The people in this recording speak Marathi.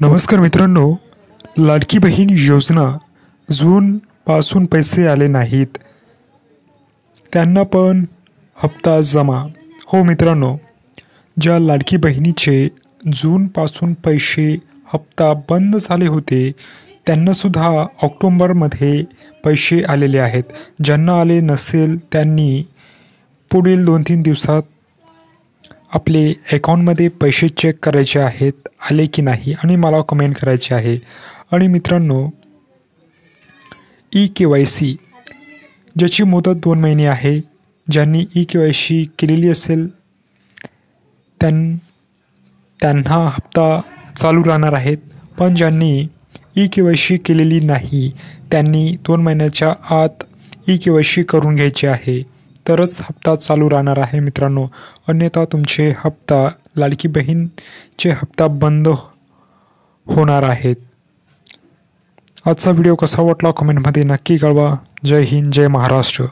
नमस्कार मित्रांनो, लाडकी बहीण योजना जूनपासून पैसे आले नाहीत, त्यांना पण हप्ता जमा. हो मित्रांनो, ज्या लाडकी बहिणीचे जूनपासून पैसे हप्ता बंद झाले होते त्यांनासुद्धा ऑक्टोंबरमध्ये पैसे आलेले आहेत. ज्यांना आले नसेल त्यांनी पुढील 2-3 दिवसात आपले अकाउंटमध्ये पैसे चेक करायचे आहेत, आले की नाही, आणि मला कमेंट करायचे आहे. आणि मित्रांनो, EKYC ज्याची मुदत 2 महिने आहे, ज्यांनी EKYC केलेली असेल त्यांना हप्ता चालू राहणार आहेत. पण ज्यांनी EKYC केलेली नाही त्यांनी 2 महिन्याच्या आत EKYC करून घ्यायचे आहे, तरच हप्ता चालू राहणार आहे मित्रांनो. अन्यथा तुमचे हप्ता, लाडकी बहीणचे हप्ता बंद होणार आहेत. आजचा व्हिडिओ कसा वाटला कमेंटमध्ये नक्की कळवा. जय हिंद, जय महाराष्ट्र.